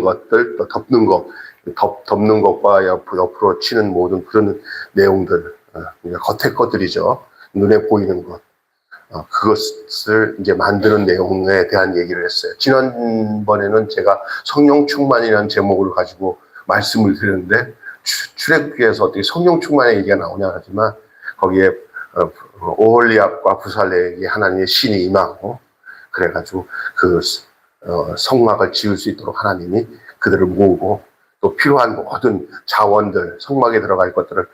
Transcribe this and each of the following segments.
것들, 또 덮는 것, 덮는 것과 옆으로 치는 모든 그런 내용들, 겉의 것들이죠. 눈에 보이는 것. 그것을 이제 만드는 내용에 대한 얘기를 했어요. 지난번에는 제가 성령 충만이라는 제목을 가지고 말씀을 드렸는데, 출애굽기에서 어떻게 성령 충만의 얘기가 나오냐 하지만, 거기에 오홀리압과 부살레에게 하나님의 신이 임하고, 그래가지고 그 성막을 지을 수 있도록 하나님이 그들을 모으고, 또 필요한 모든 자원들, 성막에 들어갈 것들을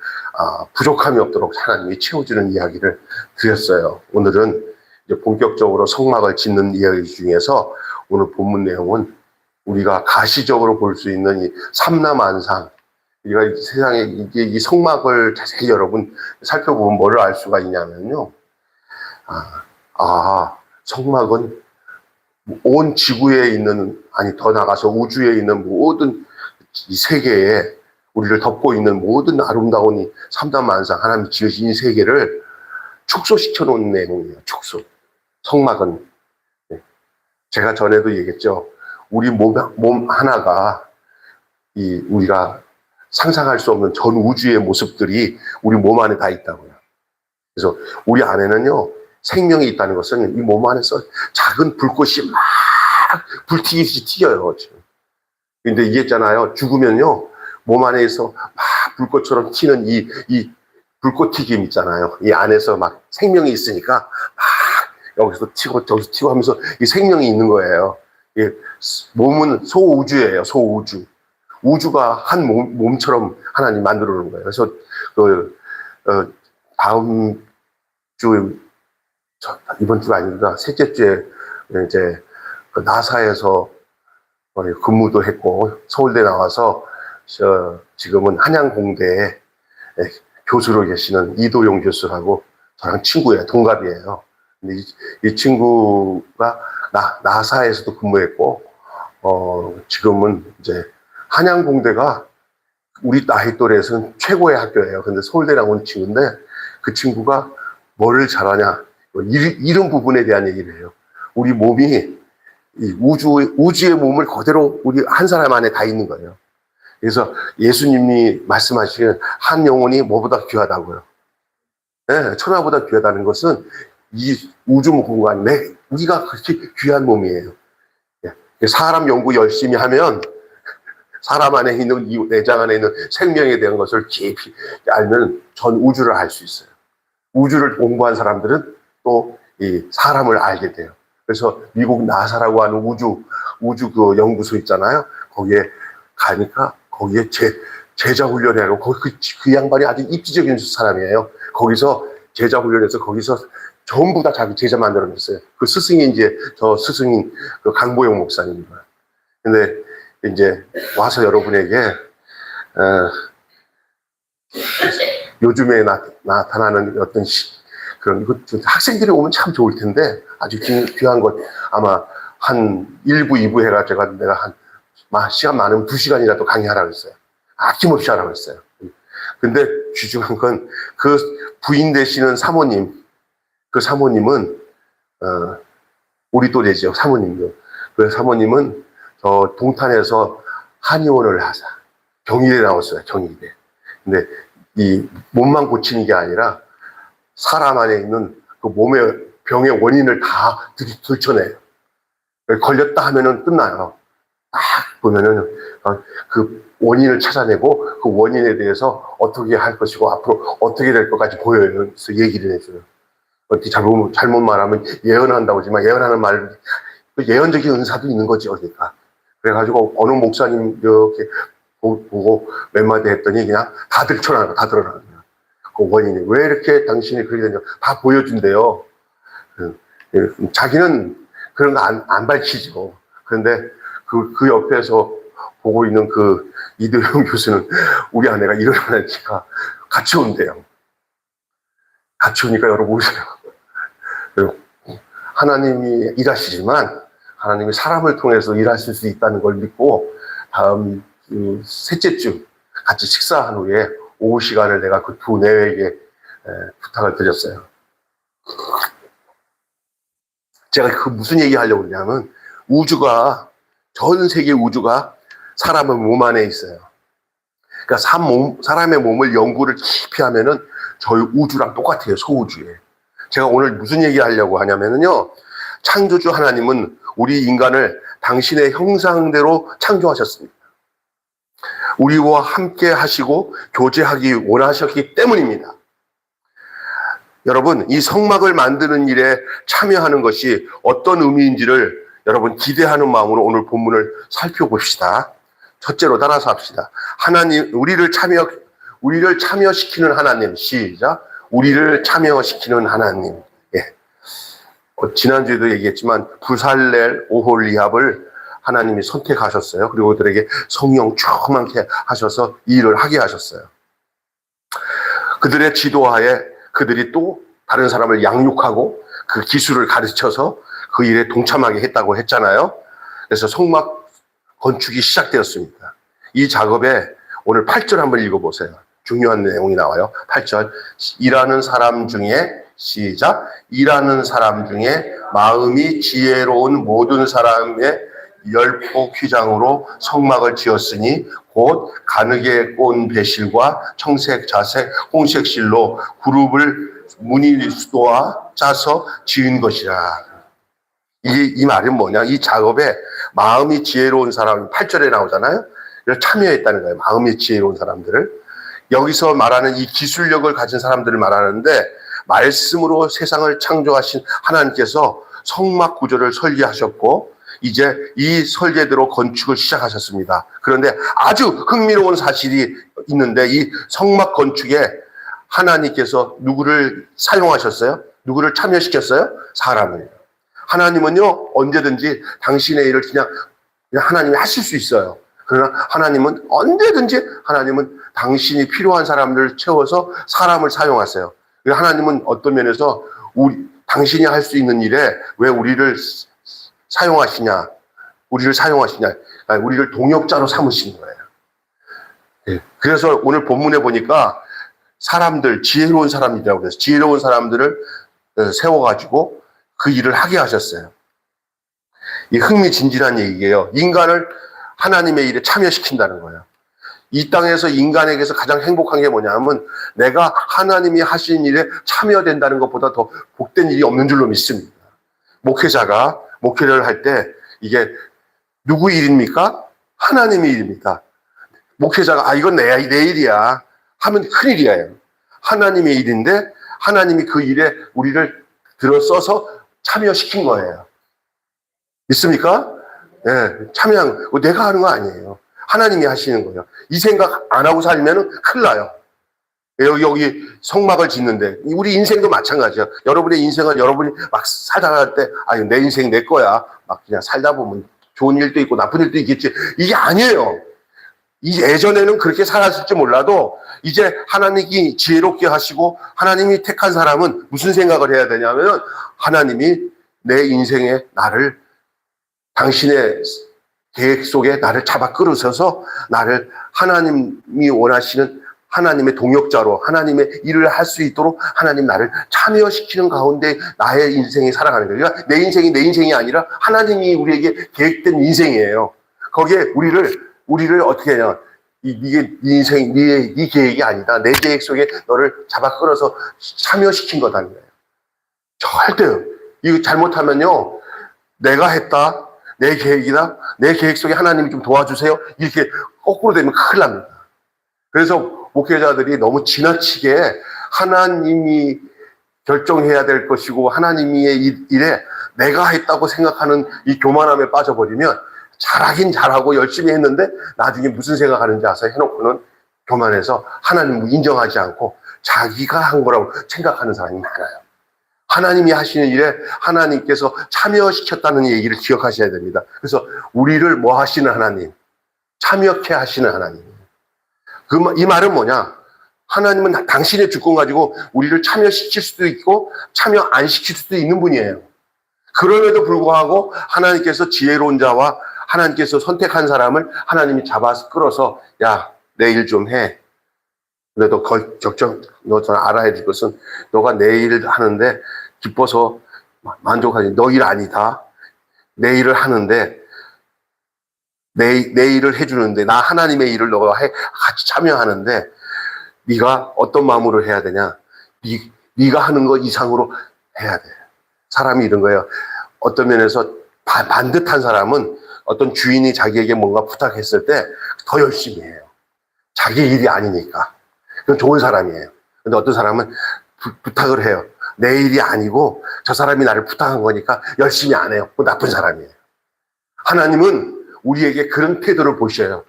부족함이 없도록 하나님이 채워주는 이야기를 드렸어요. 오늘은 이제 본격적으로 성막을 짓는 이야기 중에서 오늘 본문 내용은 우리가 가시적으로 볼 수 있는 이 삼라만상, 우리가 세상에 이 성막을 자세히 여러분 살펴보면 뭐를 알 수가 있냐면요. 성막은 온 지구에 있는, 아니 더 나가서 우주에 있는 모든 이 세계에 우리를 덮고 있는 모든 아름다운 이 삼라만상, 하나님이 지으신 이 세계를 축소시켜 놓은 내용이에요. 축소. 성막은. 제가 전에도 얘기했죠. 우리 몸 하나가 우리가 상상할 수 없는 전 우주의 모습들이 우리 몸 안에 다 있다고요. 그래서 우리 안에는요, 생명이 있다는 것은 이 몸 안에서 작은 불꽃이 막 불튀기듯이 튀겨요. 지금. 근데 이게 있잖아요. 죽으면요, 몸 안에서 막 불꽃처럼 튀는 이 불꽃 튀김 있잖아요. 이 안에서 막 생명이 있으니까 막 여기서 튀고 저기서 튀고 하면서 이 생명이 있는 거예요. 이 몸은 소우주예요. 소우주. 우주가 한 몸처럼 하나님 만들어 놓은 거예요. 그래서 다음 주, 이번 주가 아닙니다. 셋째 주에 이제 나사에서 근무도 했고, 서울대 나와서 지금은 한양공대에 교수로 계시는 이도용 교수라고 저랑 친구예요. 동갑이에요. 근데 이 친구가 나사에서도 근무했고, 지금은 이제 한양공대가 우리 나이 또래에서는 최고의 학교예요. 근데 서울대 나온 친구인데, 그 친구가 뭐를 잘하냐, 이런 부분에 대한 얘기를 해요. 우리 몸이 이 우주의 몸을 그대로 우리 한 사람 안에 다 있는 거예요. 그래서 예수님이 말씀하시기는 한 영혼이 뭐보다 귀하다고요. 네, 천하보다 귀하다는 것은 이 우주 공간 내 우리가 그렇게 귀한 몸이에요. 사람 연구 열심히 하면 사람 안에 있는 이 내장 안에 있는 생명에 대한 것을 깊이 알면 전 우주를 알 수 있어요. 우주를 공부한 사람들은 또 이 사람을 알게 돼요. 그래서 미국 나사라고 하는 우주 그 연구소 있잖아요. 거기에 가니까 거기에 제자 훈련하고 그 양반이 아주 입지적인 사람이에요. 거기서 제자 훈련해서 거기서 전부 다 자기 제자 만들어냈어요. 그 스승이 이제 저 스승인 그 강보영 목사님입니다. 근데 이제 와서 여러분에게 요즘에 나타나는 어떤 그런 학생들이 오면 참 좋을 텐데 아주 귀한 것 아마 한 1부, 2부 해가 내가 시간 많으면 2시간이라도 강의하라고 했어요. 아낌없이 하라고 했어요. 근데 귀중한 건 그 부인 되시는 사모님, 그 사모님은 우리 또래죠. 사모님요. 그 사모님은 저 동탄에서 한의원을 하자. 경희대 나왔어요. 경희대. 근데 이 몸만 고치는 게 아니라 사람 안에 있는 그 몸의 병의 원인을 다 들춰내요. 걸렸다 하면은 끝나요. 딱 보면은 그 원인을 찾아내고 그 원인에 대해서 어떻게 할 것이고 앞으로 어떻게 될 것까지 보여요. 그래서 얘기를 해줘요. 어떻게 잘못 말하면 예언한다고 하지만 예언하는 말, 예언적인 은사도 있는 거지, 그러니까. 그래가지고 어느 목사님 이렇게 보고 몇 마디 했더니 그냥 다 들춰나가, 다 드러나는 거야. 그 원인이 왜 이렇게 당신이 그렇게 되냐 다 보여준대요. 자기는 그런 거 안 밝히죠. 그런데 그 옆에서 보고 있는 그 이도영 교수는 우리 아내가 일어나니까 같이 온대요. 같이 오니까 여러분 오세요. 하나님이 일하시지만 하나님이 사람을 통해서 일하실 수 있다는 걸 믿고 다음 셋째 주 같이 식사한 후에 오후 시간을 내가 그 두 내외에게 부탁을 드렸어요. 제가 그 무슨 얘기 하려고 그러냐면 전 세계 우주가 사람의 몸 안에 있어요. 그러니까 사람의 몸을 연구를 깊이 하면은 저희 우주랑 똑같아요. 소우주에. 제가 오늘 무슨 얘기 하려고 하냐면요. 창조주 하나님은 우리 인간을 당신의 형상대로 창조하셨습니다. 우리와 함께 하시고 교제하기 원하셨기 때문입니다. 여러분, 이 성막을 만드는 일에 참여하는 것이 어떤 의미인지를 여러분 기대하는 마음으로 오늘 본문을 살펴봅시다. 첫째로 따라서 합시다. 하나님, 우리를 참여시키는 하나님. 시작. 우리를 참여시키는 하나님. 예. 지난주에도 얘기했지만 부살렐 오홀리압을 하나님이 선택하셨어요. 그리고 그들에게 성령 충만케 하셔서 이 일을 하게 하셨어요. 그들의 지도하에 그들이 또 다른 사람을 양육하고 그 기술을 가르쳐서 그 일에 동참하게 했다고 했잖아요. 그래서 성막 건축이 시작되었습니다. 이 작업에 오늘 8절 한번 읽어보세요. 중요한 내용이 나와요. 8절. 일하는 사람 중에 시작. 일하는 사람 중에 마음이 지혜로운 모든 사람의 열폭 휘장으로 성막을 지었으니 곧 가느게 꼰 배실과 청색, 자색, 홍색 실로 그룹을 무늬수도와 짜서 지은 것이라. 이 말은 뭐냐? 이 작업에 마음이 지혜로운 사람, 8절에 나오잖아요. 참여했다는 거예요. 마음이 지혜로운 사람들을. 여기서 말하는 이 기술력을 가진 사람들을 말하는데 말씀으로 세상을 창조하신 하나님께서 성막 구조를 설계하셨고 이제 이 설계대로 건축을 시작하셨습니다. 그런데 아주 흥미로운 사실이 있는데 이 성막 건축에 하나님께서 누구를 사용하셨어요? 누구를 참여시켰어요? 사람을. 하나님은요 언제든지 당신의 일을 그냥 하나님이 하실 수 있어요. 그러나 하나님은 언제든지 하나님은 당신이 필요한 사람들을 채워서 사람을 사용하세요. 하나님은 어떤 면에서 당신이 할 수 있는 일에 왜 우리를 사용하시냐? 우리를 동역자로 삼으신 거예요. 그래서 오늘 본문에 보니까 사람들, 지혜로운 사람이라고 그래서 지혜로운 사람들을 세워가지고 그 일을 하게 하셨어요. 이 흥미진진한 얘기예요. 인간을 하나님의 일에 참여시킨다는 거예요. 이 땅에서 인간에게서 가장 행복한 게 뭐냐면 내가 하나님이 하신 일에 참여된다는 것보다 더 복된 일이 없는 줄로 믿습니다. 목회자가 목회를 할 때 이게 누구 일입니까? 하나님의 일입니까? 목회자가 이건 내 일이야 하면 큰일이에요. 하나님의 일인데 하나님이 그 일에 우리를 들어써서 참여시킨 거예요. 믿습니까? 네, 참여한 거 내가 하는 거 아니에요. 하나님이 하시는 거예요. 이 생각 안 하고 살면 큰일 나요. 여기 성막을 짓는데 우리 인생도 마찬가지야. 여러분의 인생은 여러분이 막 살다 갈 때 내 인생 내 거야. 막 그냥 살다 보면 좋은 일도 있고 나쁜 일도 있겠지. 이게 아니에요. 예전에는 그렇게 살았을지 몰라도 이제 하나님이 지혜롭게 하시고 하나님이 택한 사람은 무슨 생각을 해야 되냐면 하나님이 내 인생에 나를 당신의 계획 속에 나를 잡아 끌으셔서 나를 하나님이 원하시는 하나님의 동역자로 하나님의 일을 할 수 있도록 하나님 나를 참여시키는 가운데 나의 인생이 살아가는 거예요. 그러니까 내 인생이 내 인생이 아니라 하나님이 우리에게 계획된 인생이에요. 거기에 우리를 어떻게 하냐. 이게 네 인생, 네 계획이 아니다. 내 계획 속에 너를 잡아 끌어서 참여시킨 거다는 거예요. 절대요. 이거 잘못하면요. 내가 했다. 내 계획이다. 내 계획 속에 하나님이 좀 도와주세요. 이렇게 거꾸로 되면 큰일 납니다. 그래서 목회자들이 너무 지나치게 하나님이 결정해야 될 것이고 하나님의 일에 내가 했다고 생각하는 이 교만함에 빠져버리면 잘하긴 잘하고 열심히 했는데 나중에 무슨 생각하는지 아세요? 해놓고는 교만해서 하나님을 인정하지 않고 자기가 한 거라고 생각하는 사람이 많아요. 하나님이 하시는 일에 하나님께서 참여시켰다는 얘기를 기억하셔야 됩니다. 그래서 우리를 뭐 하시는 하나님? 참여케 하시는 하나님. 이 말은 뭐냐? 하나님은 당신의 주권 가지고 우리를 참여시킬 수도 있고 참여 안 시킬 수도 있는 분이에요. 그럼에도 불구하고 하나님께서 지혜로운 자와 하나님께서 선택한 사람을 하나님이 잡아서 끌어서 야, 내 일 좀 해. 그래도 너 알아야 될 것은 너가 내 일을 하는데 기뻐서 만족하지. 너 일 아니다. 내 일을 하는데 내 일을 해주는데, 나 하나님의 일을 너가 같이 참여하는데, 네가 어떤 마음으로 해야 되냐? 네가 하는 것 이상으로 해야 돼. 사람이 이런 거예요. 어떤 면에서 반듯한 사람은 어떤 주인이 자기에게 뭔가 부탁했을 때 더 열심히 해요. 자기 일이 아니니까. 그건 좋은 사람이에요. 근데 어떤 사람은 부탁을 해요. 내 일이 아니고 저 사람이 나를 부탁한 거니까 열심히 안 해요. 그 나쁜 사람이에요. 하나님은 우리에게 그런 태도를 보셔요.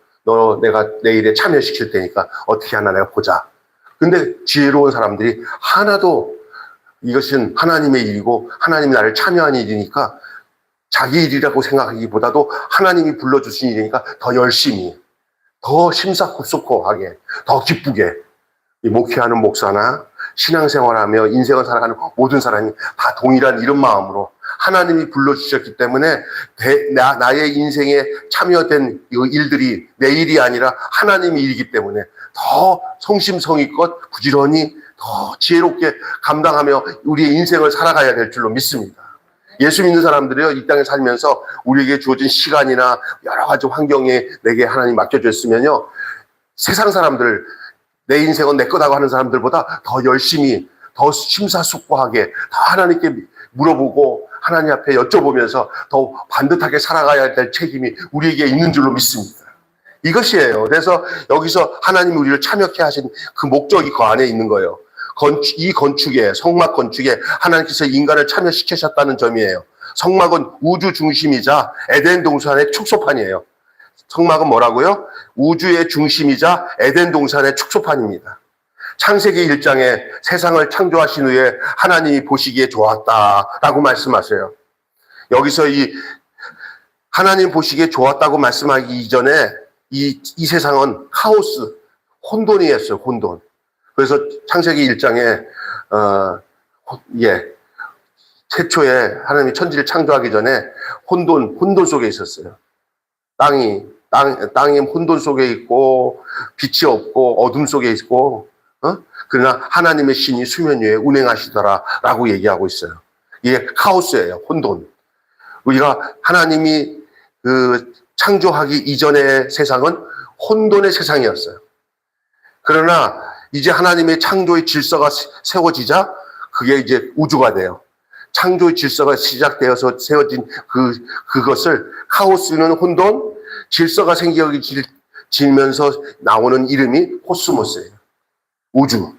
내가 내 일에 참여시킬 테니까 어떻게 하나 내가 보자. 근데 지혜로운 사람들이 하나도 이것은 하나님의 일이고 하나님이 나를 참여한 일이니까 자기 일이라고 생각하기보다도 하나님이 불러주신 일이니까 더 열심히, 더 심사숙고하게, 더 기쁘게 이 목회하는 목사나 신앙생활하며 인생을 살아가는 모든 사람이 다 동일한 이런 마음으로 하나님이 불러주셨기 때문에 나의 인생에 참여된 이 일들이 내 일이 아니라 하나님의 일이기 때문에 더 성심성의껏 부지런히 더 지혜롭게 감당하며 우리의 인생을 살아가야 될 줄로 믿습니다. 예수 믿는 사람들이요, 이 땅에 살면서 우리에게 주어진 시간이나 여러 가지 환경에 내게 하나님 맡겨줬으면요, 세상 사람들, 내 인생은 내 거다고 하는 사람들보다 더 열심히, 더 심사숙고하게, 더 하나님께 물어보고 하나님 앞에 여쭤보면서 더 반듯하게 살아가야 될 책임이 우리에게 있는 줄로 믿습니다. 이것이에요. 그래서 여기서 하나님이 우리를 참여케 하신 그 목적이 그 안에 있는 거예요. 이 건축에, 성막 건축에 하나님께서 인간을 참여시키셨다는 점이에요. 성막은 우주 중심이자 에덴 동산의 축소판이에요. 성막은 뭐라고요? 우주의 중심이자 에덴 동산의 축소판입니다. 창세기 1장에 세상을 창조하신 후에 하나님이 보시기에 좋았다라고 말씀하세요. 여기서 이 하나님 보시기에 좋았다고 말씀하기 이전에 이 세상은 카오스, 혼돈이었어요. 혼돈. 그래서 창세기 1장에 최초에 하나님이 천지를 창조하기 전에 혼돈 속에 있었어요. 땅이 혼돈 속에 있고 빛이 없고 어둠 속에 있고, 그러나 하나님의 신이 수면 위에 운행하시더라라고 얘기하고 있어요. 이게 카오스예요. 혼돈. 우리가 하나님이 창조하기 이전의 세상은 혼돈의 세상이었어요. 그러나 이제 하나님의 창조의 질서가 세워지자 그게 이제 우주가 돼요. 창조의 질서가 시작되어서 세워진 그것을 카오스는 혼돈, 질서가 생겨지면서 나오는 이름이 코스모스예요. 우주.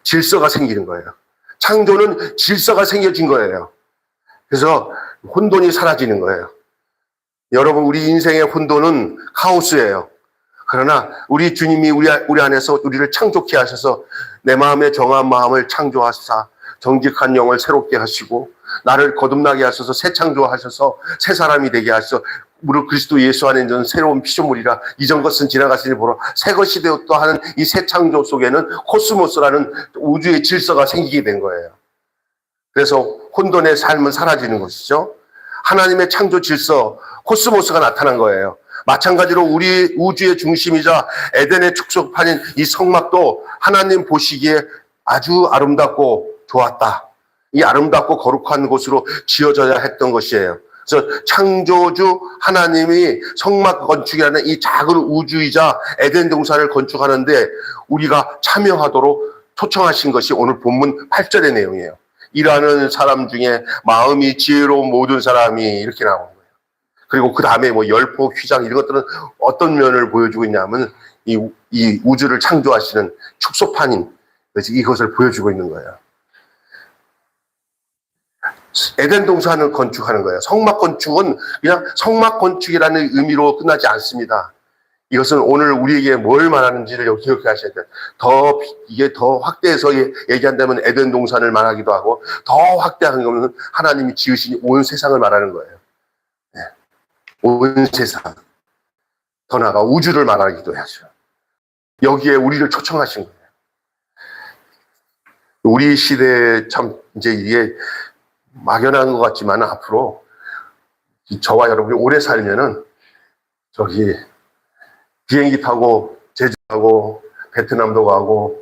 질서가 생기는 거예요. 창조는 질서가 생겨진 거예요. 그래서 혼돈이 사라지는 거예요. 여러분, 우리 인생의 혼돈은 카오스예요. 그러나 우리 주님이 우리 안에서 우리를 창조케 하셔서 내 마음에 정한 마음을 창조하사 정직한 영을 새롭게 하시고 나를 거듭나게 하셔서 새 창조하셔서 새 사람이 되게 하셔서 무릇 그리스도 예수 안에 있는 새로운 피조물이라 이전 것은 지나갔으니 보라 새 것이 되었다 하는 이 새 창조 속에는 코스모스라는 우주의 질서가 생기게 된 거예요. 그래서 혼돈의 삶은 사라지는 것이죠. 하나님의 창조 질서, 코스모스가 나타난 거예요. 마찬가지로 우리 우주의 중심이자 에덴의 축소판인 이 성막도 하나님 보시기에 아주 아름답고 좋았다. 이 아름답고 거룩한 곳으로 지어져야 했던 것이에요. 그래서 창조주 하나님이 성막 건축이라는 이 작은 우주이자 에덴 동산을 건축하는데 우리가 참여하도록 초청하신 것이 오늘 본문 8절의 내용이에요. 일하는 사람 중에 마음이 지혜로운 모든 사람이 이렇게 나오는 거예요. 그리고 그 다음에 열포, 휘장 이런 것들은 어떤 면을 보여주고 있냐면 이 우주를 창조하시는 축소판인 이것을 보여주고 있는 거예요. 에덴 동산을 건축하는 거예요. 성막 건축은 그냥 성막 건축이라는 의미로 끝나지 않습니다. 이것은 오늘 우리에게 뭘 말하는지를 기억하셔야 돼요. 이게 더 확대해서 얘기한다면 에덴 동산을 말하기도 하고 더 확대한 거는 하나님이 지으신 온 세상을 말하는 거예요. 네. 온 세상. 더 나아가 우주를 말하기도 하죠. 여기에 우리를 초청하신 거예요. 우리 시대에 참 이제 이게 막연한 것 같지만 앞으로 저와 여러분이 오래 살면은 저기 비행기 타고 제주 가고 베트남도 가고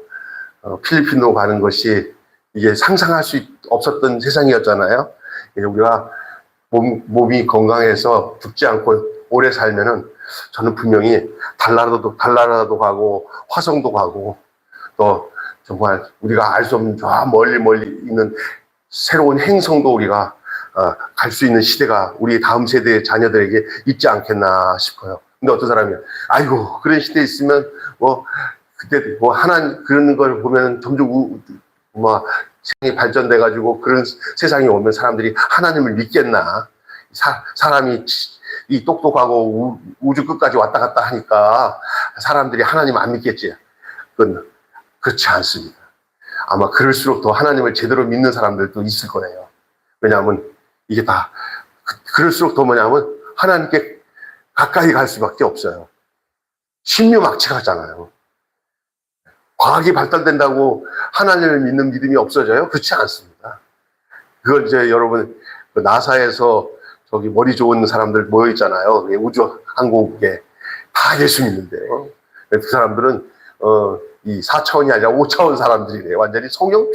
필리핀도 가는 것이 이게 상상할 수 없었던 세상이었잖아요. 우리가 몸이 건강해서 죽지 않고 오래 살면은 저는 분명히 달나라도 가고 화성도 가고 또 정말 우리가 알 수 없는 저 멀리 있는 새로운 행성도 우리가 갈 수 있는 시대가 우리 다음 세대의 자녀들에게 있지 않겠나 싶어요. 근데 어떤 사람이 아이고 그런 시대에 있으면 뭐 그때 뭐 하나님 그런 걸 보면 점점 뭐 세상이 발전돼 가지고 그런 세상이 오면 사람들이 하나님을 믿겠나? 사람이 이 똑똑하고 우주 끝까지 왔다 갔다 하니까 사람들이 하나님 안 믿겠지. 그건 그렇지 않습니다. 아마 그럴수록 더 하나님을 제대로 믿는 사람들도 있을 거예요. 왜냐하면 이게 다 그럴수록 더 뭐냐면 하나님께 가까이 갈 수밖에 없어요. 신묘막측하잖아요. 과학이 발달된다고 하나님을 믿는 믿음이 없어져요? 그렇지 않습니다. 그걸 이제 여러분 나사에서 저기 머리 좋은 사람들 모여 있잖아요. 우주항공국에 다 예수 믿는데요. 그 사람들은 이 4차원이 아니라 5차원 사람들이래요. 완전히 성령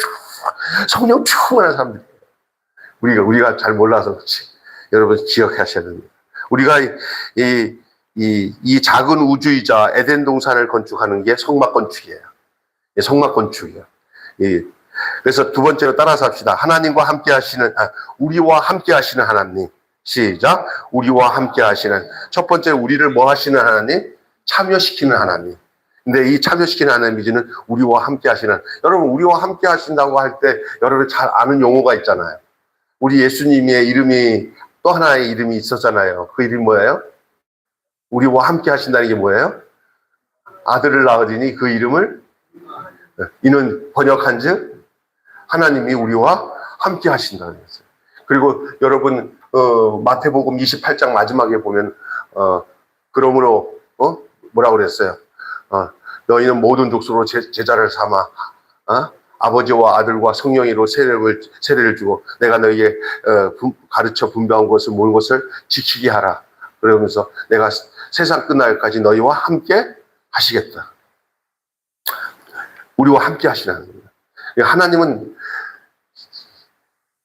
충만한 사람들이에요. 우리가 잘 몰라서 그렇지. 여러분 기억하셔야 됩니다. 우리가 이 작은 우주이자 에덴 동산을 건축하는 게 성막 건축이에요. 성막 건축이에요. 그래서 두 번째로 따라서 합시다. 하나님과 함께 하시는, 우리와 함께 하시는 하나님. 시작. 우리와 함께 하시는. 첫 번째, 우리를 뭐 하시는 하나님? 참여시키는 하나님. 근데 이 참여시키는 하나님이지는 우리와 함께 하시는. 여러분, 우리와 함께 하신다고 할 때, 여러분 잘 아는 용어가 있잖아요. 우리 예수님의 이름이, 또 하나의 이름이 있었잖아요. 그 이름이 뭐예요? 우리와 함께 하신다는 게 뭐예요? 아들을 낳으니 그 이름을 이는 번역한 즉 하나님이 우리와 함께 하신다는 거죠. 그리고 여러분 마태복음 28장 마지막에 보면 그러므로 뭐라고 그랬어요? 너희는 모든 족속으로 제자를 삼아 아버지와 아들과 성령으로 세례를 주고 내가 너희에게 가르쳐 분배한 것을 모든 것을 지키게 하라. 그러면서 내가 세상 끝날까지 너희와 함께 하시겠다. 우리와 함께 하시라는 겁니다. 하나님은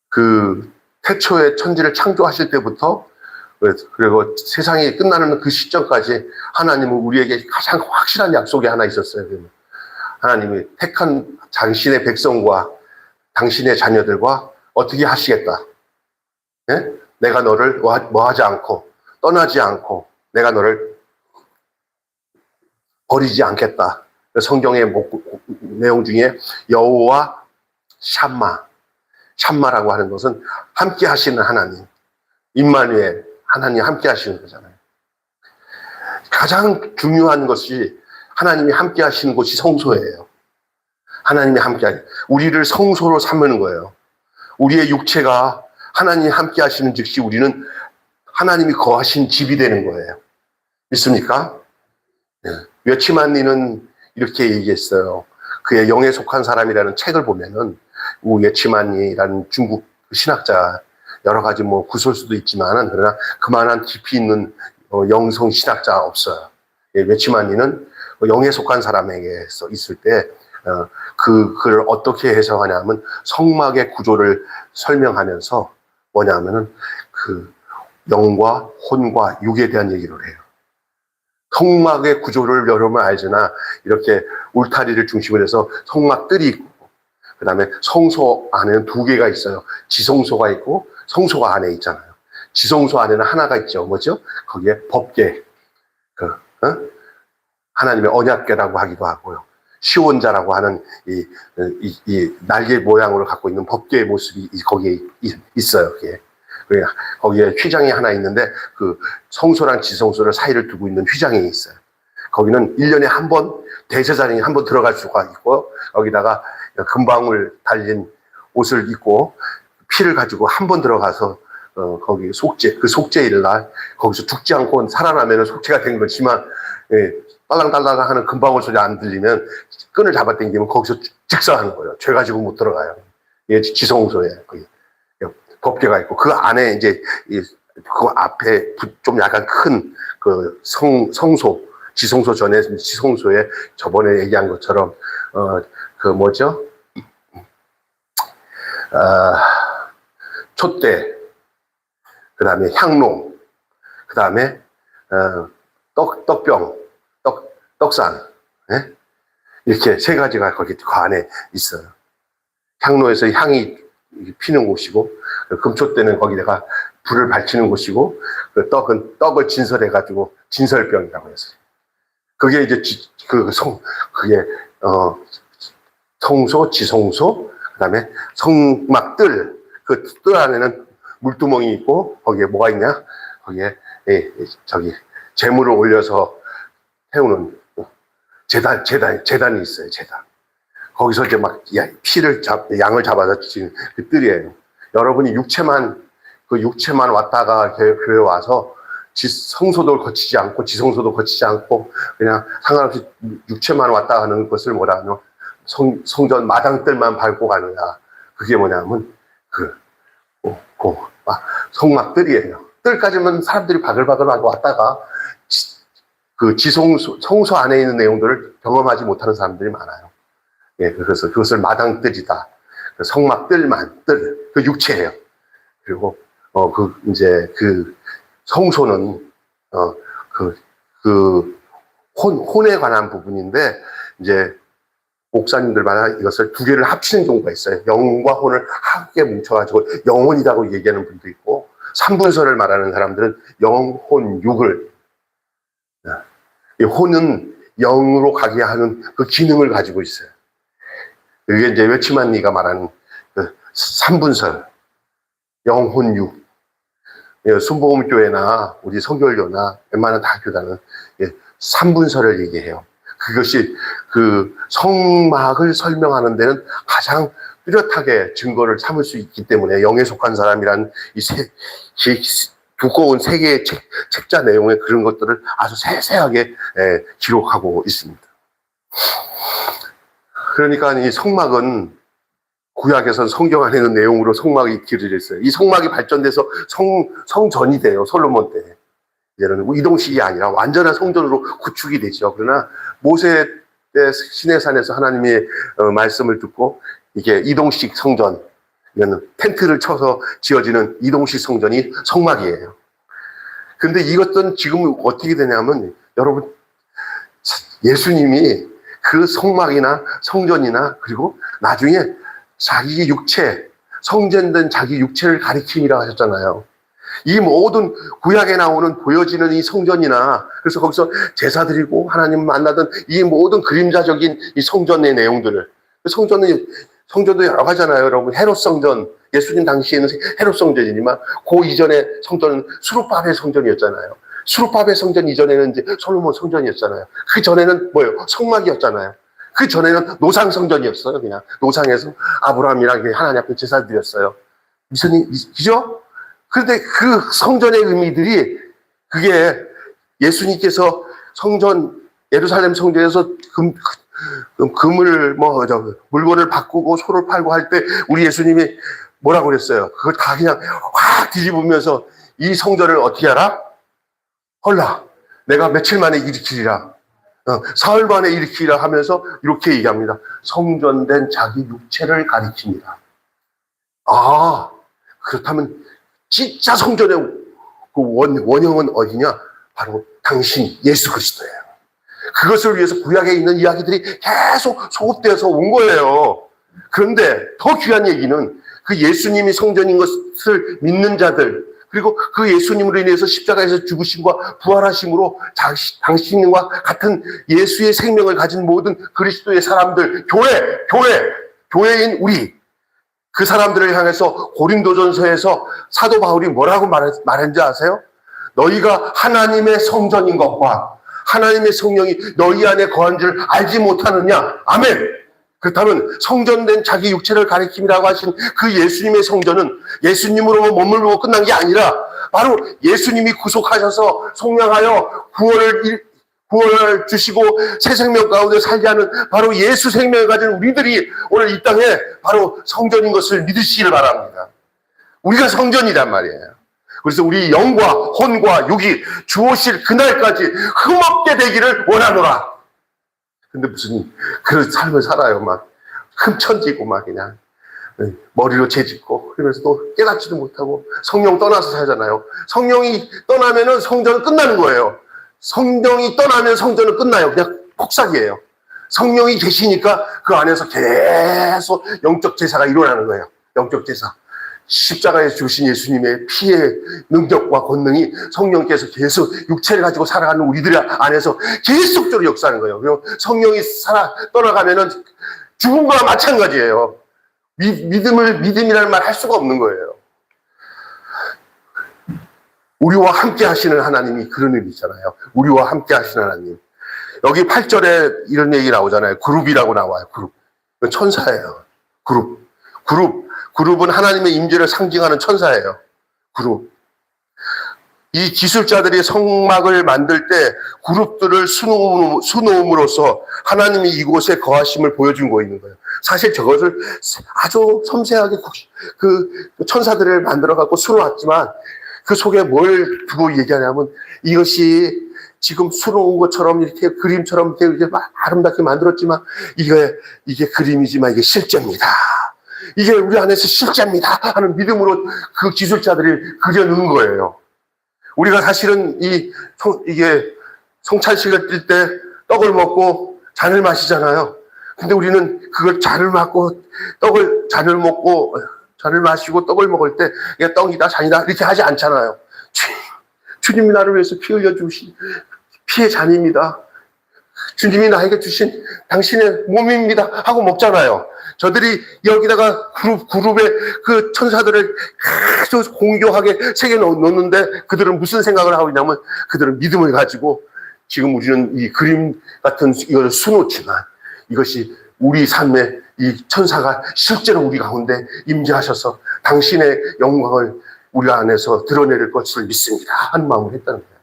그 태초에 천지를 창조하실 때부터 그리고 세상이 끝나는 그 시점까지 하나님은 우리에게 가장 확실한 약속이 하나 있었어요. 하나님이 택한 당신의 백성과 당신의 자녀들과 어떻게 하시겠다. 예? 내가 너를 뭐하지 않고 떠나지 않고 내가 너를 버리지 않겠다. 성경의 내용 중에 여호와 샴마라고 하는 것은 함께 하시는 하나님, 임마누엘 하나님 함께 하시는 거잖아요. 가장 중요한 것이 하나님이 함께 하시는 곳이 성소예요. 하나님이 함께 하시는 우리를 성소로 삼는 거예요. 우리의 육체가 하나님이 함께 하시는 즉시 우리는 하나님이 거하신 집이 되는 거예요. 믿습니까? 네. 웨치만니는 이렇게 얘기했어요. 그의 영에 속한 사람이라는 책을 보면은 웨치만니라는 중국 신학자 여러 가지 뭐 구설수도 있지만은 그러나 그만한 깊이 있는 영성 신학자 없어요. 웨치만니는 영에 속한 사람에게 있을 때 그걸 어떻게 해석하냐면 성막의 구조를 설명하면서 뭐냐면은 그 영과 혼과 육에 대한 얘기를 해요. 성막의 구조를 여러분 알지나 이렇게 울타리를 중심으로 해서 성막들이 있고 그 다음에 성소 안에는 두 개가 있어요. 지성소가 있고 성소가 안에 있잖아요. 지성소 안에는 하나가 있죠. 뭐죠? 거기에 법궤, 하나님의 언약궤라고 하기도 하고요. 시온자라고 하는 이 날개 모양으로 갖고 있는 법궤의 모습이 거기에 있어요. 거기에 휘장이 하나 있는데 그 성소랑 지성소를 사이를 두고 있는 휘장이 있어요. 거기는 1년에 한 번 대제사장이 한 번 들어갈 수가 있고 거기다가 금방울 달린 옷을 입고 피를 가지고 한 번 들어가서 거기 그 속죄일 날 거기서 죽지 않고 살아나면 속죄가 된 거지만 딸랑딸랑 하는 금방울 소리 안 들리면 끈을 잡아당기면 거기서 즉사하는 거예요. 죄 가지고 못 들어가요. 지성소에 거기 법궤가 있고 그 안에 이제 그 앞에 좀 약간 큰 그 성소 지성소 전에 지성소에 저번에 얘기한 것처럼 그 뭐죠? 촛대, 그 다음에 향로, 그 다음에 떡병, 떡상, 예? 이렇게 세 가지가 거기 그 안에 있어요. 향로에서 향이 피는 곳이고, 금초 때는 거기다가 불을 밝히는 곳이고, 그 떡을 진설해가지고 진설병이라고 해서. 그게 이제 그게 성소, 지성소, 그 다음에 성막들, 그 뜰 안에는 물두멍이 있고, 거기에 뭐가 있냐? 거기에, 재물을 올려서 태우는 재단이 있어요, 재단. 거기서 이제 막 양을 잡아서 지금 그 뜰이에요. 여러분이 그 육체만 왔다가 교회 와서 성소도 거치지 않고, 지성소도 거치지 않고, 그냥 상관없이 육체만 왔다 가는 것을 뭐라 하냐? 성전 마당뜰만 밟고 가느냐. 그게 뭐냐면, 성막뜰이에요. 뜰까지만 사람들이 바글바글 하고 왔다가, 성소 안에 있는 내용들을 경험하지 못하는 사람들이 많아요. 예, 그래서 그것을 마당뜰이다. 성막뜰만, 그 육체예요. 그리고, 성소는, 혼에 관한 부분인데, 이제, 목사님들마다 이것을 두 개를 합치는 경우가 있어요. 영과 혼을 함께 뭉쳐가지고 영혼이라고 얘기하는 분도 있고, 삼분설을 말하는 사람들은 영혼, 육을, 이 혼은 영으로 가게 하는 그 기능을 가지고 있어요. 이게 이제 외치만니가 말하는 그 삼분설, 영혼, 육. 순복음교회나 우리 성결교나 웬만한 다 교단은 삼분설을 얘기해요. 그것이 그 성막을 설명하는 데는 가장 뚜렷하게 증거를 삼을 수 있기 때문에 영에 속한 사람이란 두꺼운 세 개의 책자 내용의 그런 것들을 아주 세세하게 기록하고 있습니다. 그러니까 이 성막은 구약에선 성경 안에 있는 내용으로 성막이 기르져 있어요. 이 성막이 발전돼서 성전이 돼요. 솔로몬 때. 이제는 이동식이 아니라 완전한 성전으로 구축이 되죠. 그러나 모세 때 시내산에서 하나님의 말씀을 듣고 이게 이동식 성전, 이거는 텐트를 쳐서 지어지는 이동식 성전이 성막이에요. 근데 이것은 지금 어떻게 되냐면 여러분 예수님이 그 성막이나 성전이나 그리고 나중에 자기 육체, 성전된 자기 육체를 가리킴이라 하셨잖아요. 이 모든 구약에 나오는 보여지는 이 성전이나 그래서 거기서 제사 드리고 하나님 만나던 이 모든 그림자적인 이 성전의 내용들을 성전도 여러 가지잖아요. 여러분 헤롯 성전, 예수님 당시에는 헤롯 성전이지만 그 이전에 성전은 수르바벨 성전이었잖아요. 수르바벨 성전 이전에는 이제 솔로몬 성전이었잖아요. 그 전에는 뭐예요? 성막이었잖아요. 그 전에는 노상 성전이었어요. 그냥 노상에서 아브라함이랑 하나님 앞에 제사 드렸어요. 무슨 이죠? 그런데 그 성전의 의미들이 그게 예수님께서 예루살렘 성전에서 금을 물건을 바꾸고 소를 팔고 할 때 우리 예수님이 뭐라고 그랬어요? 그걸 다 그냥 확 뒤집으면서 이 성전을 어떻게 하라? 헐라, 내가 며칠 만에 일으키리라. 사흘 만에 일으키리라 하면서 이렇게 얘기합니다. 성전된 자기 육체를 가리킵니다. 아, 그렇다면 진짜 성전의 그 원형은 어디냐? 바로 당신 예수 그리스도예요. 그것을 위해서 구약에 있는 이야기들이 계속 소급되어서 온 거예요. 그런데 더 귀한 얘기는 그 예수님이 성전인 것을 믿는 자들, 그리고 그 예수님으로 인해서 십자가에서 죽으심과 부활하심으로 당신과 같은 예수의 생명을 가진 모든 그리스도의 사람들, 교회인 우리, 그 사람들을 향해서 고린도전서에서 사도 바울이 뭐라고 말했는지 아세요? 너희가 하나님의 성전인 것과 하나님의 성령이 너희 안에 거한 줄 알지 못하느냐? 아멘! 그렇다면 성전된 자기 육체를 가리킴이라고 하신 그 예수님의 성전은 예수님으로 머물고 끝난 게 아니라 바로 예수님이 구속하셔서 속량하여 구원을 주시고 새 생명 가운데 살게 하는 바로 예수 생명을 가진 우리들이 오늘 이 땅에 바로 성전인 것을 믿으시길 바랍니다. 우리가 성전이란 말이에요. 그래서 우리 영과 혼과 육이 주오실 그날까지 흠없게 되기를 원하노라. 근데 무슨 그런 삶을 살아요. 막 흠천지고 막 그냥 머리로 재짓고 그러면서 또 깨닫지도 못하고 성령 떠나서 살잖아요. 성령이 떠나면은 성전은 끝나는 거예요. 성령이 떠나면 성전은 끝나요. 그냥 폭삭이에요. 성령이 계시니까 그 안에서 계속 영적 제사가 일어나는 거예요. 영적 제사. 십자가에 주신 예수님의 피의 능력과 권능이 성령께서 계속 육체를 가지고 살아가는 우리들 안에서 계속적으로 역사하는 거예요. 그리고 성령이 떠나가면은 죽음과 마찬가지예요. 믿음이라는 말 할 수가 없는 거예요. 우리와 함께 하시는 하나님이 그런 의미잖아요. 우리와 함께 하시는 하나님. 여기 8절에 이런 얘기 나오잖아요. 그룹이라고 나와요. 그룹. 천사예요. 그룹은 하나님의 임재를 상징하는 천사예요. 그룹. 이 기술자들이 성막을 만들 때 그룹들을 수놓음으로써 하나님이 이곳에 거하심을 보여준 거 있는 거예요. 사실 저것을 아주 섬세하게 그 천사들을 만들어 갖고 수놓았지만 그 속에 뭘 두고 얘기하냐면 이것이 지금 수놓은 것처럼 이렇게 그림처럼 이렇게 아름답게 만들었지만 이게 그림이지만 이게 실제입니다. 이게 우리 안에서 실제입니다 하는 믿음으로 그 기술자들이 그려놓은 거예요. 우리가 사실은 이게 성찬식을 뜰 때 떡을 먹고 잔을 마시잖아요. 근데 우리는 그걸 잔을 마시고 떡을 먹을 때 이게 떡이다 잔이다 이렇게 하지 않잖아요. 주님이 나를 위해서 피 흘려 주신 피의 잔입니다. 주님이 나에게 주신 당신의 몸입니다 하고 먹잖아요. 저들이 여기다가 그룹의 그 천사들을 아주 공교하게 새겨 놓는데 그들은 무슨 생각을 하고 있냐면 그들은 믿음을 가지고 지금 우리는 이 그림 같은 이걸 수놓지만 이것이 우리 삶에 이 천사가 실제로 우리 가운데 임재하셔서 당신의 영광을 우리 안에서 드러내릴 것을 믿습니다 하는 마음을 했다는 거예요.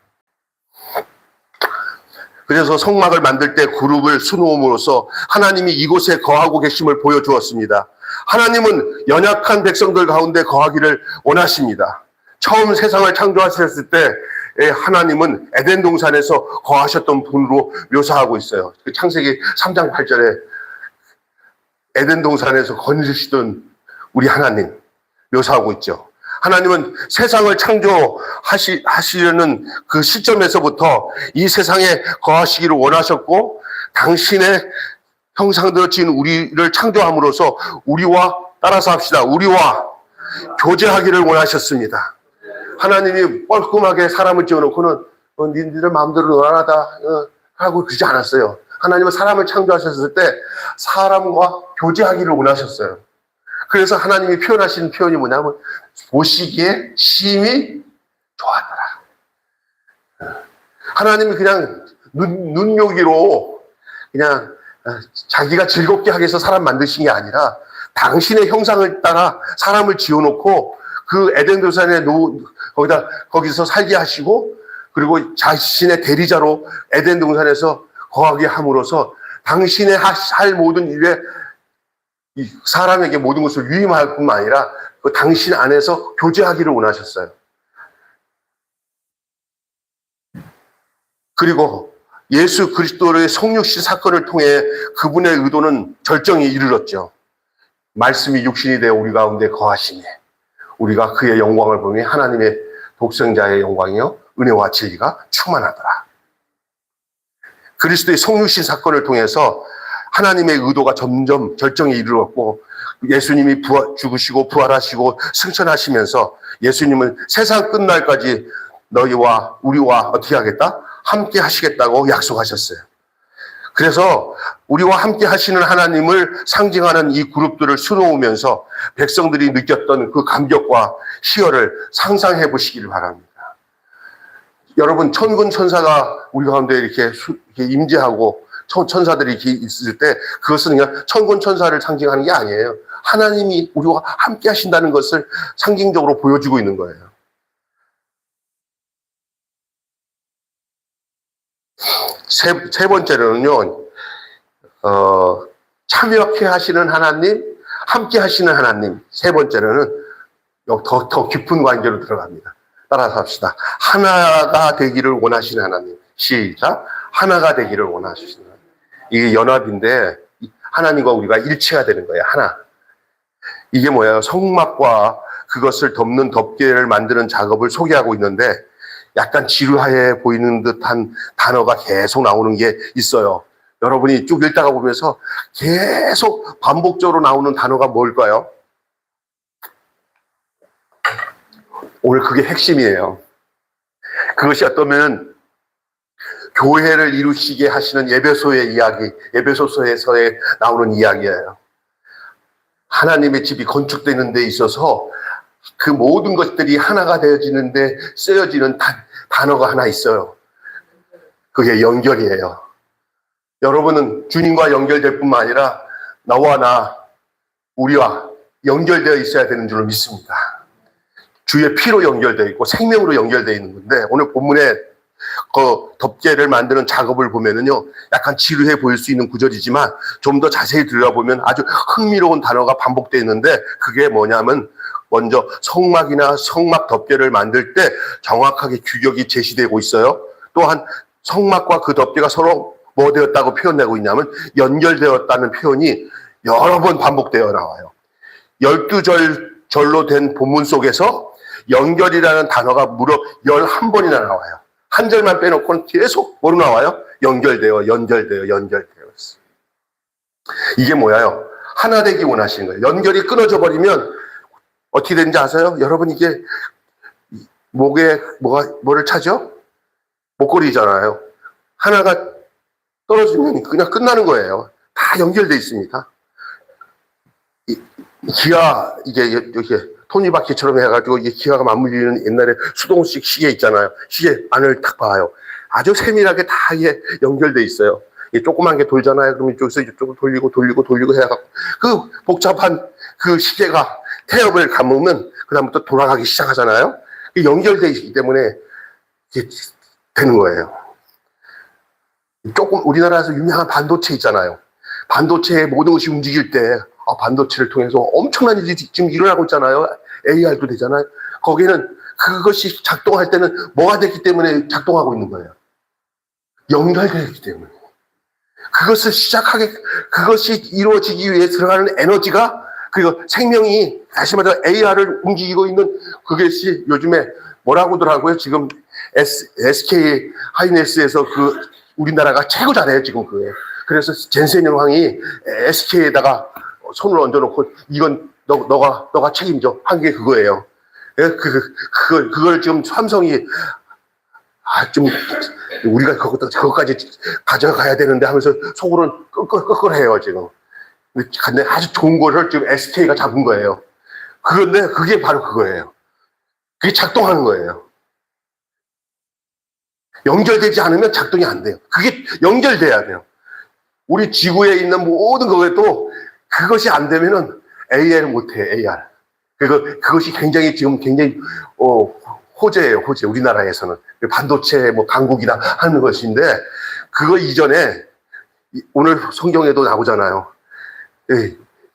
그래서 성막을 만들 때 그룹을 수놓음으로써 하나님이 이곳에 거하고 계심을 보여주었습니다. 하나님은 연약한 백성들 가운데 거하기를 원하십니다. 처음 세상을 창조하셨을 때 하나님은 에덴 동산에서 거하셨던 분으로 묘사하고 있어요. 창세기 3장 8절에 에덴 동산에서 거느리시던 우리 하나님 묘사하고 있죠. 하나님은 세상을 창조하시려는 그 시점에서부터 이 세상에 거하시기를 원하셨고 당신의 형상대로 지은 우리를 창조함으로써 우리와 따라서 합시다. 우리와 교제하기를 원하셨습니다. 하나님이 뻘끔하게 사람을 지어놓고는 니들 마음대로 놀아나다 하고 그러지 않았어요. 하나님은 사람을 창조하셨을 때 사람과 교제하기를 원하셨어요. 그래서 하나님이 표현하신 표현이 뭐냐면 보시기에 심히 좋았더라. 하나님이 그냥 눈요기로 그냥 자기가 즐겁게 하기 위해서 사람 만드신 게 아니라 당신의 형상을 따라 사람을 지어놓고 그 에덴 동산에 거기서 살게 하시고 그리고 자신의 대리자로 에덴 동산에서 거하게 함으로써 당신의 할 모든 일에 사람에게 모든 것을 유임할 뿐만 아니라 그 당신 안에서 교제하기를 원하셨어요. 그리고 예수 그리스도의 성육신 사건을 통해 그분의 의도는 절정에 이르렀죠. 말씀이 육신이 되어 우리 가운데 거하시니 우리가 그의 영광을 보니 하나님의 독생자의 영광이요 은혜와 진리가 충만하더라. 그리스도의 성육신 사건을 통해서 하나님의 의도가 점점 절정에 이르렀고 예수님이 죽으시고 부활하시고 승천하시면서 예수님은 세상 끝날까지 너희와 우리와 어떻게 하겠다? 함께 하시겠다고 약속하셨어요. 그래서 우리와 함께 하시는 하나님을 상징하는 이 그룹들을 수놓으면서 백성들이 느꼈던 그 감격과 희열을 상상해 보시기를 바랍니다. 여러분 천군 천사가 우리 가운데 이렇게 임재하고 천사들이 이렇게 있을 때 그것은 그냥 천군 천사를 상징하는 게 아니에요. 하나님이 우리와 함께 하신다는 것을 상징적으로 보여주고 있는 거예요. 세 번째로는요, 참여케 하시는 하나님, 함께 하시는 하나님. 세 번째로는 더 깊은 관계로 들어갑니다. 따라서 합시다. 하나가 되기를 원하시는 하나님. 시작. 하나가 되기를 원하시는 하나님. 이게 연합인데 하나님과 우리가 일체가 되는 거예요. 하나. 이게 뭐예요? 성막과 그것을 덮는 덮개를 만드는 작업을 소개하고 있는데 약간 지루해 보이는 듯한 단어가 계속 나오는 게 있어요. 여러분이 쭉 읽다가 보면서 계속 반복적으로 나오는 단어가 뭘까요? 오늘 그게 핵심이에요. 그것이 어떠면 교회를 이루시게 하시는 에베소의 이야기, 에베소서에서의 나오는 이야기예요. 하나님의 집이 건축되는 데 있어서 그 모든 것들이 하나가 되어지는데 쓰여지는 단어가 하나 있어요. 그게 연결이에요. 여러분은 주님과 연결될 뿐만 아니라 나와 나, 우리와 연결되어 있어야 되는 줄로 믿습니다. 주의 피로 연결되어 있고 생명으로 연결되어 있는 건데, 오늘 본문에 그 덮개를 만드는 작업을 보면은요, 약간 지루해 보일 수 있는 구절이지만 좀 더 자세히 들여다보면 아주 흥미로운 단어가 반복되어 있는데, 그게 뭐냐면 먼저 성막이나 성막 덮개를 만들 때 정확하게 규격이 제시되고 있어요. 또한 성막과 그 덮개가 서로 뭐 되었다고 표현되고 있냐면 연결되었다는 표현이 여러 번 반복되어 나와요. 12절로 된 본문 속에서 연결이라는 단어가 무려 11번이나 나와요. 한 절만 빼놓고는 계속 뭐로 나와요? 연결되어. 이게 뭐야요? 하나 되기 원하시는 거예요. 연결이 끊어져 버리면 어떻게 되는지 아세요? 여러분, 이게 목에 뭐를 차죠? 목걸이잖아요. 하나가 떨어지면 그냥 끝나는 거예요. 다 연결돼 있습니다. 기아, 이게 톱니바퀴처럼 해가지고 이게 기아가 맞물리는 옛날에 수동식 시계 있잖아요. 시계 안을 딱 봐요. 아주 세밀하게 다 이게 연결돼 있어요. 이게 조그만 게 돌잖아요. 그러면 이쪽에서 이쪽으로 돌리고 해갖고 그 복잡한 그 시계가 태엽을 감으면 그다음부터 돌아가기 시작하잖아요. 연결돼 있기 때문에 이게 되는 거예요. 조금 우리나라에서 유명한 반도체 있잖아요. 반도체의 모든 것이 움직일 때 반도체를 통해서 엄청난 일이 지금 일어나고 있잖아요. AR도 되잖아요. 거기는 그것이 작동할 때는 뭐가 됐기 때문에 작동하고 있는 거예요. 연결되어 있기 때문에. 그것이 이루어지기 위해 들어가는 에너지가, 그리고 생명이, 다시 말해서 AR을 움직이고 있는 그것이 요즘에 뭐라고 하더라고요. 지금 SK 하이닉스에서 우리나라가 최고 잘해요, 지금 그게. 그래서 젠센 왕이 SK에다가 손을 얹어놓고 이건 너가 책임져 한 게 그거예요. 그걸 지금 삼성이 좀 우리가 그것까지 가져가야 되는데 하면서 속으로는 끄끌해요 지금. 근데 아주 좋은 거를 지금 SK가 잡은 거예요. 그런데 그게 바로 그거예요. 그게 작동하는 거예요. 연결되지 않으면 작동이 안 돼요. 그게 연결돼야 돼요. 우리 지구에 있는 모든 거에도 그것이 안 되면은 AR 못해, AR. 그것이 굉장히 호재예요, 호재. 우리나라에서는. 반도체 강국이나 하는 것인데, 그거 이전에, 오늘 성경에도 나오잖아요.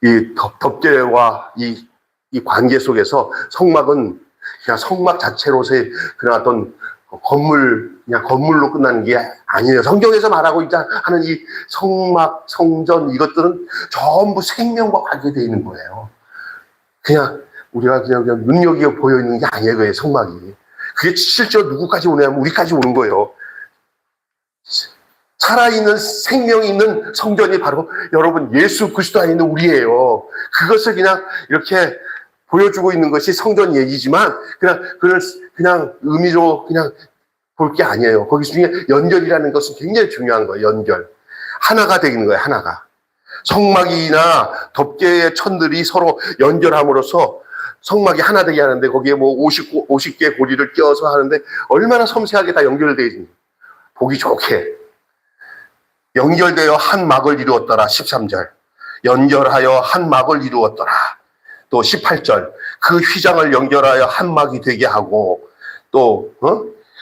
이 덮개와 이 관계 속에서 성막은 그냥 성막 자체로서의 그냥 어떤 그냥 건물로 끝나는 게 아니에요. 성경에서 말하고 있자 하는 이 성막, 성전, 이것들은 전부 생명과 관계되어 있는 거예요. 그냥 우리가 그냥 눈여겨 보여 있는 게 아니에요, 그 성막이. 그게 실제로 누구까지 오냐면 우리까지 오는 거예요. 살아있는 생명이 있는 성전이 바로 여러분 예수 그리스도 안에 있는 우리예요. 그것을 그냥 이렇게 보여주고 있는 것이 성전 얘기지만 그냥 의미로 그냥 볼 게 아니에요. 거기 중에 연결이라는 것은 굉장히 중요한 거예요. 연결. 하나가 되는 거예요. 하나가. 성막이나 덮개의 천들이 서로 연결함으로써 성막이 하나 되게 하는데 거기에 50개 고리를 껴서 하는데 얼마나 섬세하게 다 연결되어 있는지 보기 좋게 연결되어 한 막을 이루었더라. 13절. 연결하여 한 막을 이루었더라. 또 18절. 그 휘장을 연결하여 한 막이 되게 하고 또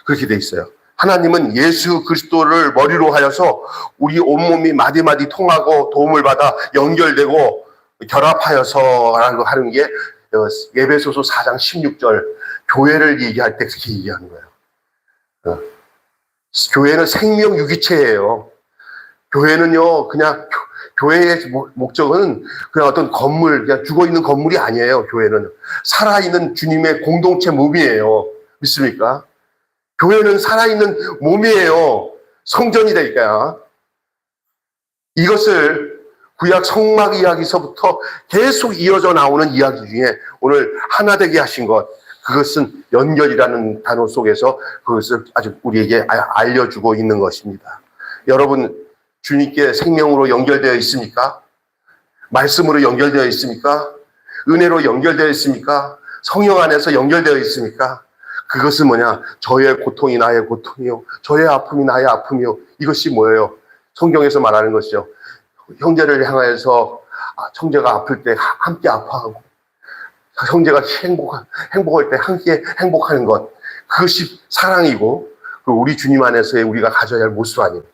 그렇게 돼 있어요. 하나님은 예수 그리스도를 머리로 하여서 우리 온몸이 마디마디 통하고 도움을 받아 연결되고 결합하여서라고 하는 게 에베소서 4장 16절 교회를 얘기할 때 그렇게 얘기하는 거예요. 교회는 생명 유기체예요. 교회는요, 그냥 교회의 목적은 그냥 어떤 건물, 그냥 죽어있는 건물이 아니에요. 교회는 살아있는 주님의 공동체 몸이에요. 믿습니까? 교회는 살아있는 몸이에요. 성전이라니까요. 이것을 구약 성막 이야기서부터 계속 이어져 나오는 이야기 중에 오늘 하나 되게 하신 것, 그것은 연결이라는 단어 속에서 그것을 아주 우리에게 알려주고 있는 것입니다. 여러분, 주님께 생명으로 연결되어 있습니까? 말씀으로 연결되어 있습니까? 은혜로 연결되어 있습니까? 성령 안에서 연결되어 있습니까? 그것은 뭐냐? 저의 고통이 나의 고통이요, 저의 아픔이 나의 아픔이요. 이것이 뭐예요? 성경에서 말하는 것이요, 형제를 향하여서 형제가 아플 때 함께 아파하고, 형제가 행복할 때 함께 행복하는 것, 그것이 사랑이고, 우리 주님 안에서의 우리가 가져야 할 모습 아닙니까?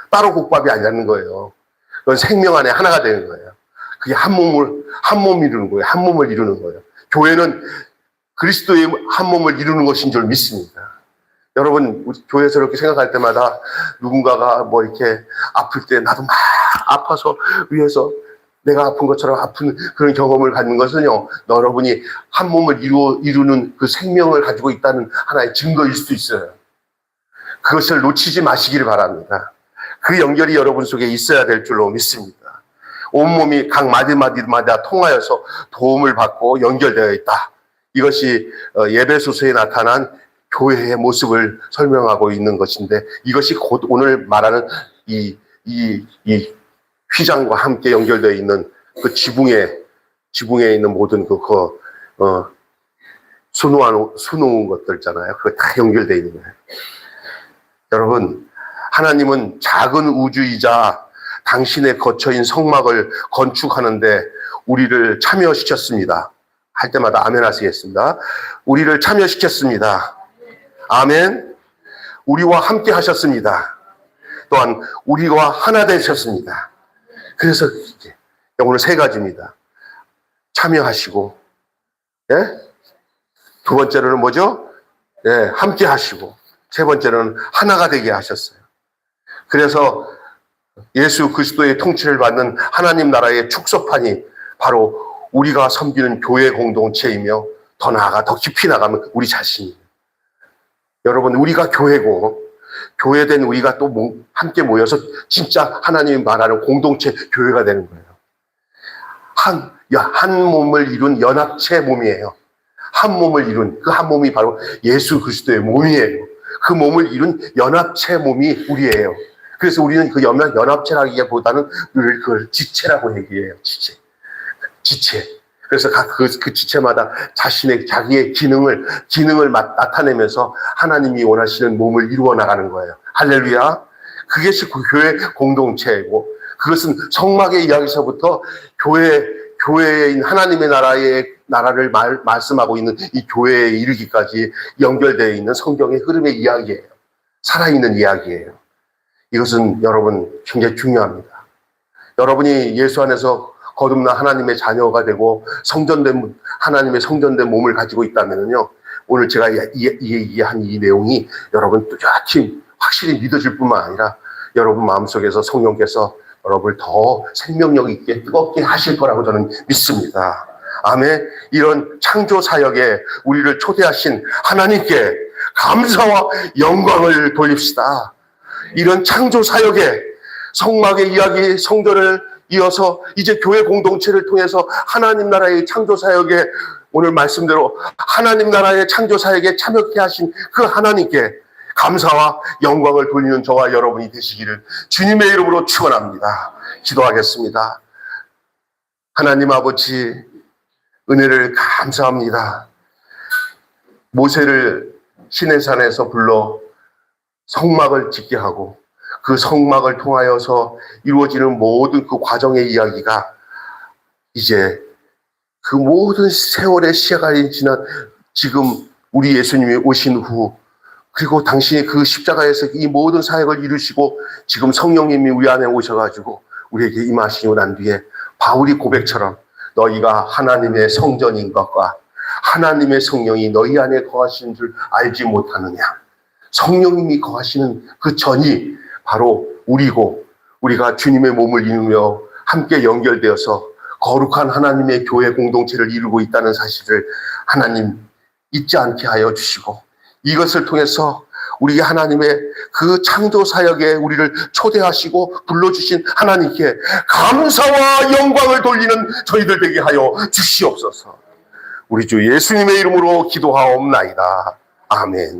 따로 국밥이 아니라는 거예요. 그건 생명 안에 하나가 되는 거예요. 그게 한 몸 이루는 거예요. 한 몸을 이루는 거예요. 교회는 그리스도의 한 몸을 이루는 것인 줄 믿습니다. 여러분, 우리 교회에서 이렇게 생각할 때마다 누군가가 뭐 이렇게 아플 때 나도 막 아파서 위에서 내가 아픈 것처럼 아픈 그런 경험을 갖는 것은요, 여러분이 한 몸을 이루는 그 생명을 가지고 있다는 하나의 증거일 수도 있어요. 그것을 놓치지 마시기를 바랍니다. 그 연결이 여러분 속에 있어야 될 줄로 믿습니다. 온몸이 각 마디마디마다 통하여서 도움을 받고 연결되어 있다. 이것이 예배소서에 나타난 교회의 모습을 설명하고 있는 것인데, 이것이 곧 오늘 말하는 이 휘장과 함께 연결되어 있는 그 지붕에 있는 모든 수놓은 것들 있잖아요. 그거 다 연결되어 있는 거예요. 여러분, 하나님은 작은 우주이자 당신의 거처인 성막을 건축하는데 우리를 참여시켰습니다. 할 때마다 아멘 하시겠습니다. 우리를 참여시켰습니다. 아멘. 우리와 함께 하셨습니다. 또한 우리와 하나 되셨습니다. 그래서 오늘 세 가지입니다. 참여하시고, 예? 두 번째로는 뭐죠? 예, 함께 하시고, 세 번째로는 하나가 되게 하셨어요. 그래서 예수 그리스도의 통치를 받는 하나님 나라의 축소판이 바로 우리가 섬기는 교회 공동체이며, 더 나아가 더 깊이 나가면 우리 자신이에요. 여러분, 우리가 교회고, 교회된 우리가 또 함께 모여서 진짜 하나님이 말하는 공동체 교회가 되는 거예요. 한 몸을 이룬 연합체 몸이에요. 한 몸을 이룬, 그 한 몸이 바로 예수 그리스도의 몸이에요. 그 몸을 이룬 연합체 몸이 우리예요. 그래서 우리는 그 연합체라기보다는 그걸 지체라고 얘기해요. 지체. 그래서 그 지체마다 자기의 기능을 나타내면서 하나님이 원하시는 몸을 이루어 나가는 거예요. 할렐루야. 그것이 그 교회 공동체이고, 그것은 성막의 이야기서부터 교회에 있는 하나님의 나라를 말씀하고 있는 이 교회에 이르기까지 연결되어 있는 성경의 흐름의 이야기예요. 살아있는 이야기예요. 이것은 여러분 굉장히 중요합니다. 여러분이 예수 안에서 거듭난 하나님의 자녀가 되고 하나님의 성전된 몸을 가지고 있다면요, 오늘 제가 이해한 이 내용이 여러분 뚜렷이 확실히 믿어질 뿐만 아니라 여러분 마음속에서 성령께서 여러분을 더 생명력 있게 뜨겁게 하실 거라고 저는 믿습니다. 아멘. 이런 창조 사역에 우리를 초대하신 하나님께 감사와 영광을 돌립시다. 이런 창조 사역에 성막의 이야기, 성전을 이어서 이제 교회 공동체를 통해서 하나님 나라의 창조 사역에, 오늘 말씀대로 하나님 나라의 창조 사역에 참여케 하신 그 하나님께 감사와 영광을 돌리는 저와 여러분이 되시기를 주님의 이름으로 축원합니다. 기도하겠습니다. 하나님 아버지, 은혜를 감사합니다. 모세를 시내산에서 불러 성막을 짓게 하고, 그 성막을 통하여서 이루어지는 모든 그 과정의 이야기가 이제 그 모든 세월의 시간이 지난 지금 우리 예수님이 오신 후, 그리고 당신이 그 십자가에서 이 모든 사역을 이루시고 지금 성령님이 우리 안에 오셔가지고 우리에게 임하시고 난 뒤에 바울이 고백처럼 너희가 하나님의 성전인 것과 하나님의 성령이 너희 안에 거하시는 줄 알지 못하느냐. 성령님이 거하시는 그 전이 바로 우리고, 우리가 주님의 몸을 이루며 함께 연결되어서 거룩한 하나님의 교회 공동체를 이루고 있다는 사실을 하나님 잊지 않게 하여 주시고, 이것을 통해서 우리 하나님의 그 창조 사역에 우리를 초대하시고 불러주신 하나님께 감사와 영광을 돌리는 저희들 되게 하여 주시옵소서. 우리 주 예수님의 이름으로 기도하옵나이다. 아멘.